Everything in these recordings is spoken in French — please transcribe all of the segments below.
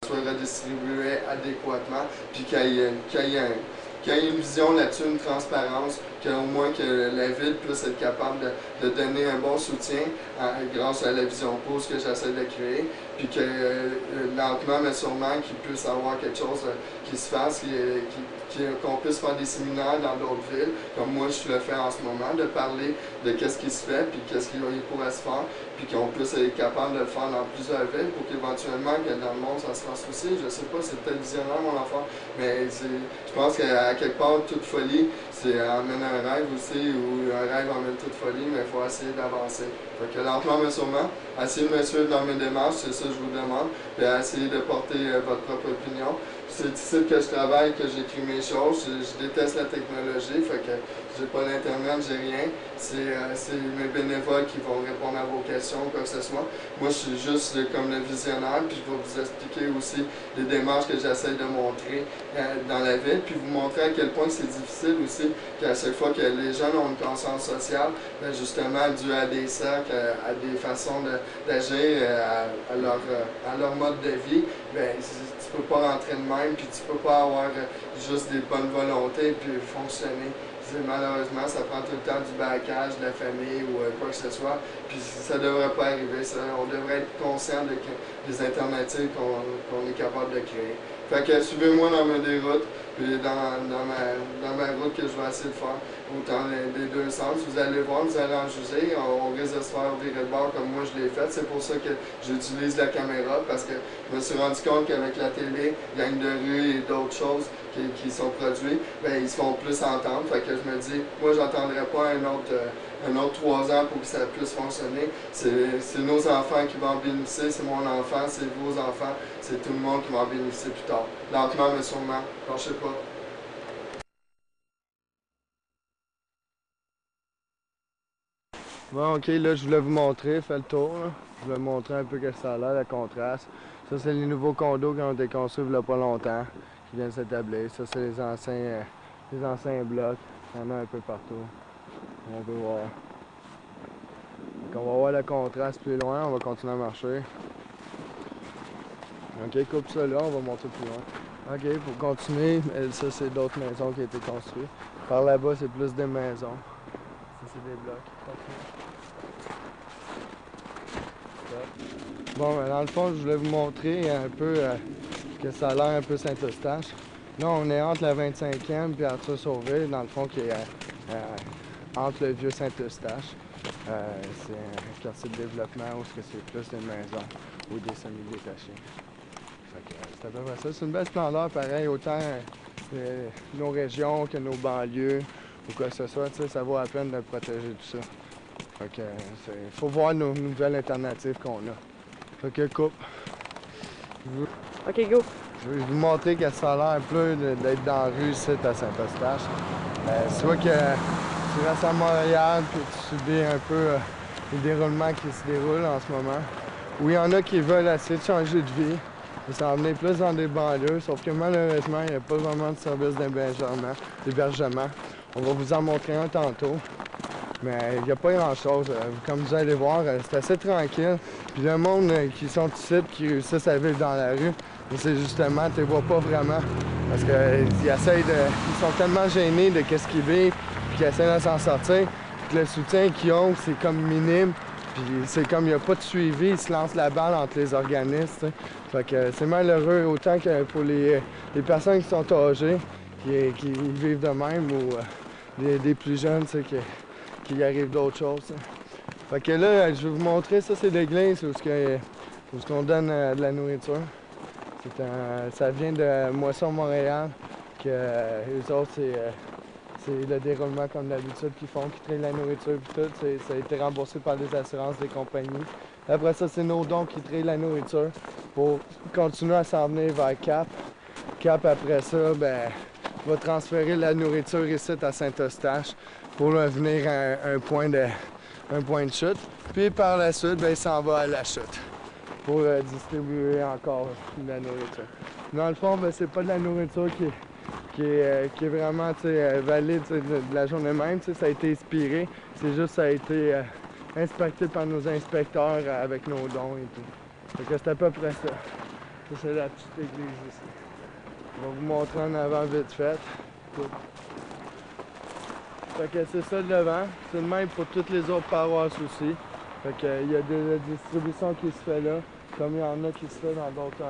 soit redistribué adéquatement, puis qu'il y ait une vision là-dessus, une transparence, qu'au moins que la ville puisse être capable de donner un bon soutien grâce à la vision pause que j'essaie de créer, puis que lentement mais sûrement qu'il puisse avoir quelque chose qui se fasse, qu'on puisse faire des séminaires dans d'autres villes, comme moi je le fais en ce moment, de parler de qu'est-ce qui se fait, puis qu'est-ce qu'il pourrait se faire, puis qu'on puisse être capable de le faire dans plusieurs villes pour qu'éventuellement que dans le monde ça se fasse aussi. Je sais pas, c'est peut-être visionnaire mon enfant, mais je pense qu'à quelque part toute folie, c'est emmène un rêve aussi, ou un rêve emmène toute folie, mais il faut essayer d'avancer. Fait que lentement mais sûrement, essayez de me suivre dans mes démarches, c'est ça que je vous demande, puis essayez de porter votre propre opinion. C'est ici que je travaille, que j'écris mes choses. Je déteste la technologie, fait que j'ai pas d'internet, j'ai rien. C'est mes bénévoles qui vont répondre à vos questions ou quoi que ce soit. Moi, je suis juste comme le visionnaire, puis je vais vous expliquer aussi les démarches que j'essaie de montrer dans la ville, puis vous montrer à quel point c'est difficile aussi, qu'à chaque fois que les jeunes ont une conscience sociale, ben justement, dû à des cercles, à des façons d'agir, à leur mode de vie, ben, tu peux pas rentrer de même, puis tu peux pas avoir juste des bonnes volontés, puis fonctionner. Malheureusement, ça prend tout le temps du backage de la famille ou quoi que ce soit, puis ça devrait pas arriver. Ça. On devrait être conscient des alternatives qu'on est capable de créer. Fait que suivez-moi dans mes déroutes, puis dans ma route que je vais essayer de faire, autant les deux sens. Vous allez voir, vous allez en juger. On risque de se faire virer de bord comme moi je l'ai fait. C'est pour ça que j'utilise la caméra, parce que je me suis rendu compte qu'avec la télé, gang de rue et d'autres choses qui sont produits, ben, ils se font plus entendre. Fait que je me dis, moi, j'attendrai pas un autre 3 ans pour que ça puisse fonctionner. C'est nos enfants qui vont en bénéficier, c'est mon enfant, c'est vos enfants, c'est tout le monde qui va en bénéficier plus tard. Lentement, mais sûrement. Lâchez pas. Bon, ok, là, je voulais vous montrer, fais le tour. Là. Je voulais vous montrer un peu que ça a l'air, le contraste. Ça, c'est les nouveaux condos qui ont été construits il n'y a pas longtemps, qui viennent s'établir. Ça, c'est les anciens blocs. Il y en a un peu partout. On peut voir. Donc, on va voir le contraste plus loin, on va continuer à marcher. Ok, coupe ça là, on va monter plus loin. Ok, pour continuer, ça, c'est d'autres maisons qui ont été construites. Par là-bas, c'est plus des maisons. Ça, c'est des blocs. Bon, ben, dans le fond, je voulais vous montrer un peu que ça a l'air un peu Saint-Eustache. Là, on est entre la 25e et Arthur-Sauville, dans le fond, qui est entre le vieux Saint-Eustache. C'est un quartier de développement où c'est plus des maisons ou des semi-détachés. C'est à peu près ça. C'est une belle splendeur, pareil, autant nos régions que nos banlieues ou quoi que ce soit. Ça vaut la peine de protéger tout ça. Il faut voir nos nouvelles alternatives qu'on a. Fait que coupe. Ok, go. Je vais vous montrer que ça a l'air un peu d'être dans la rue ici à Saint-Eustache. Soit que tu restes à Montréal puis tu subis un peu les déroulements qui se déroulent en ce moment. Ou il y en a qui veulent essayer de changer de vie et s'en venir plus dans des banlieues, sauf que malheureusement, il n'y a pas vraiment de service d'hébergement. On va vous en montrer un tantôt. Mais il n'y a pas grand-chose. Comme vous allez voir, c'est assez tranquille. Puis le monde qui sont ici, qui réussissent à vivre dans la rue, c'est justement, tu les vois pas vraiment. Parce ils sont tellement gênés de ce qu'ils vivent, puis qu'ils essaient de s'en sortir. Puis le soutien qu'ils ont, c'est comme minime. Puis c'est comme il n'y a pas de suivi, ils se lancent la balle entre les organismes. T'sais. Fait que c'est malheureux autant que pour les personnes qui sont âgées, qui vivent de même, ou des plus jeunes, qu'il arrive d'autres choses. T'sais. Fait que là, je vais vous montrer, ça c'est l'église où on donne de la nourriture. Ça vient de Moisson Montréal, que eux autres, c'est le déroulement comme d'habitude qu'ils font, qui traitent la nourriture et tout. Ça a été remboursé par les assurances des compagnies. Après ça, c'est nos dons qui traitent la nourriture pour continuer à s'en venir vers Cap. Cap, après ça, ben, va transférer la nourriture ici à Saint-Eustache pour venir à un point de chute. Puis par la suite, ben, il s'en va à la chute pour distribuer encore de la nourriture. Dans le fond, ben, c'est pas de la nourriture qui est vraiment valide de la journée même. Ça a été inspiré. C'est juste ça a été inspecté par nos inspecteurs avec nos dons et tout. Fait que c'est à peu près ça. Ça, c'est la petite église ici. Je vais vous montrer en avant vite fait. Fait que c'est ça de devant. C'est le même pour toutes les autres paroisses aussi. Fait que il y a de la distribution qui se fait là, comme il y en a qui se fait dans d'autres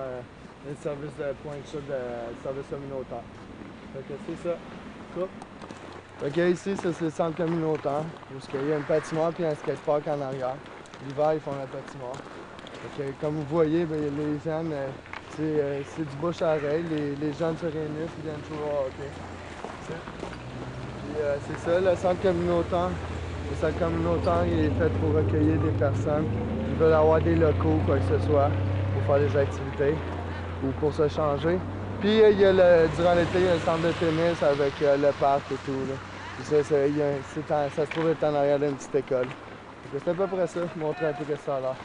services de pointure de services communautaires. Fait que c'est ça. Coupe. Fait que ici, ça, c'est le centre communautaire, où il y a une patinoire et un skatepark en arrière. L'hiver, ils font la patinoire. Fait que, comme vous voyez, bien, les jeunes, c'est du bouche à oreille. Les jeunes se réunissent, ils viennent jouer au hockey. Puis c'est ça, le centre communautaire. Le centre communautaire, il est fait pour recueillir des personnes qui veulent avoir des locaux, quoi que ce soit, pour faire des activités ou pour se changer. Puis il y a durant l'été, il y a le centre de tennis avec le parc et tout. Là. Puis ça se trouve être en arrière d'une petite école. C'est à peu près ça, je vais montrer un peu ce que ça a l'air.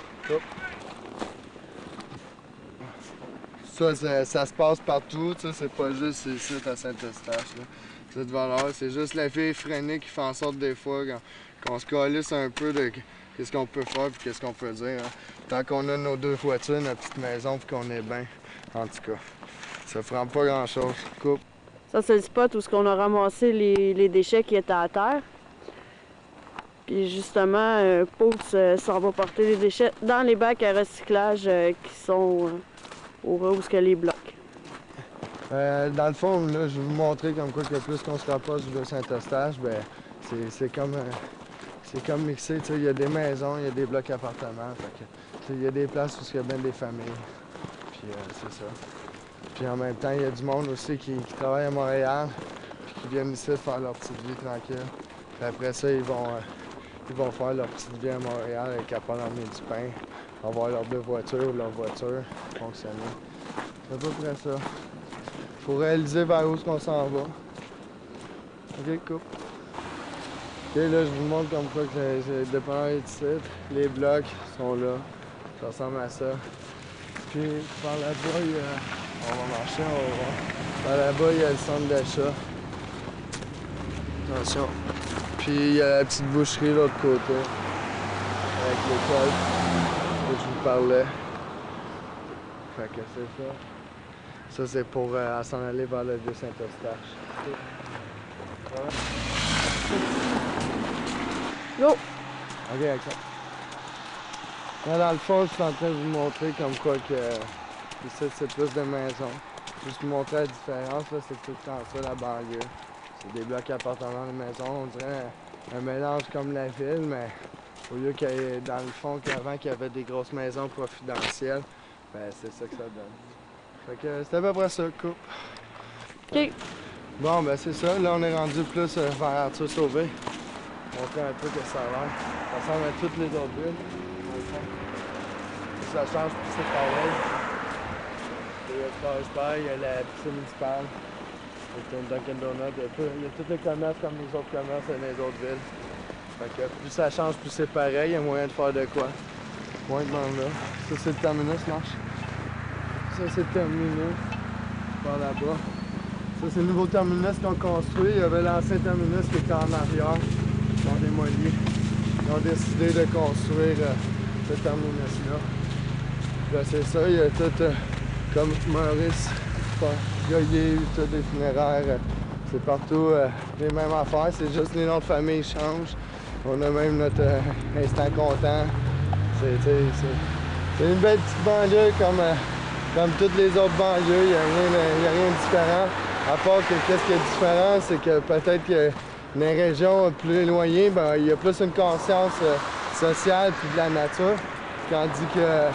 Ça se passe partout, c'est pas juste ici à Saint-Eustache. Cette valeur, c'est juste l'effet effréné qui fait en sorte des fois qu'on se calisse un peu de qu'est-ce qu'on peut faire et qu'est-ce qu'on peut dire. Hein. Tant qu'on a nos 2 voitures, notre petite maison puis qu'on est bien, en tout cas. Ça prend pas grand-chose. Coupe. Ça, c'est le spot où on a ramassé les déchets qui étaient à terre. Puis justement, Pouce s'en va porter les déchets dans les bacs à recyclage qui sont au ras où les blocs. Dans le fond, là, je vais vous montrer comme quoi que plus qu'on se rapproche de Saint-Eustache, ben, c'est comme mixé. Il y a des maisons, il y a des blocs appartements. Il y a des places où il y a bien des familles. Puis c'est ça. Puis en même temps, il y a du monde aussi qui travaille à Montréal, puis qui viennent ici faire leur petite vie tranquille. Puis après ça, ils vont faire leur petite vie à Montréal, être capables d'emmener du pain, avoir leurs 2 voitures ou leur voiture, fonctionner. C'est à peu près ça. Pour réaliser vers où on s'en va. Ok, coupe. Ok, là, je vous montre comme quoi que le dépanneur est ici. Les blocs sont là. Ça ressemble à ça. Puis par là-bas, on va marcher, on va voir. Par là-bas, il y a le centre d'achat. Attention. Puis il y a la petite boucherie de l'autre côté. Avec l'école que je vous parlais. Fait que c'est ça. Ça, c'est pour s'en aller vers le vieux Saint-Eustache. Go! Ok, avec ça. Là, dans le fond, je suis en train de vous montrer comme quoi que ici, c'est plus de maisons. Juste vous montrer la différence, là, c'est tout le temps ça, la banlieue. C'est des blocs appartements de maisons, on dirait un mélange comme la ville, mais au lieu qu'il y ait, dans le fond, qu'avant qu'il y avait des grosses maisons confidentielles, ben c'est ça que ça donne. Fait que c'est à peu près ça, coupe. OK. Bon, ben c'est ça. Là, on est rendu plus vers Arthur Sauvé. Montrer un peu que ça a l'air. Ça ressemble à toutes les autres villes. Ça change, puis c'est pareil. Il y a le Forest Park, il y a la piscine municipale. Il y a un Dunkin' Donut. Il y a tous les commerces comme les autres commerces dans les autres villes. Fait que plus ça change, plus c'est pareil. Il y a moyen de faire de quoi. Moins de monde là. Ça, c'est le terminus, marche. Ça, c'est le terminus, par là-bas. Ça, c'est le nouveau terminus qu'ils ont construit. Il y avait l'ancien terminus qui était en arrière. Ils ont démoli. Ils ont décidé de construire ce terminus-là. Là, c'est ça, il y a tout, comme Maurice, Goyer, tout des funéraires. C'est partout les mêmes affaires, c'est juste les noms de famille changent. On a même notre instant content. C'est une belle petite banlieue comme toutes les autres banlieues, il n'y a rien de différent. À part que qu'est-ce qui est différent, c'est que peut-être que dans les régions plus éloignées, ben, il y a plus une conscience sociale puis de la nature. Tandis que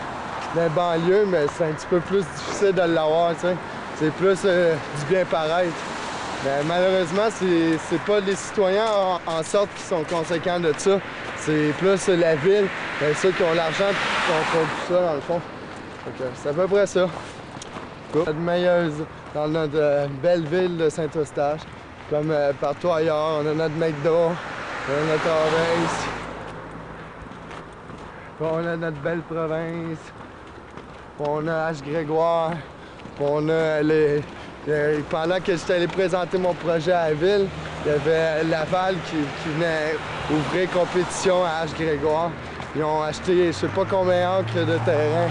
dans les banlieues, ben, c'est un petit peu plus difficile de l'avoir. C'est plus du bien paraître. Ben, malheureusement, c'est pas les citoyens en sorte qui sont conséquents de ça. C'est plus la ville, ben, ceux qui ont l'argent qui contrôlent tout ça dans le fond. C'est à peu près ça. Notre meilleuse dans notre belle ville de Saint-Eustache. Comme partout ailleurs, on a notre McDo, on a notre Harveys, on a notre belle province, on a H-Grégoire, on a les... Pendant que j'étais allé présenter mon projet à la ville, il y avait Laval qui venait ouvrir compétition à H-Grégoire. Ils ont acheté je sais pas combien d'acres de terrain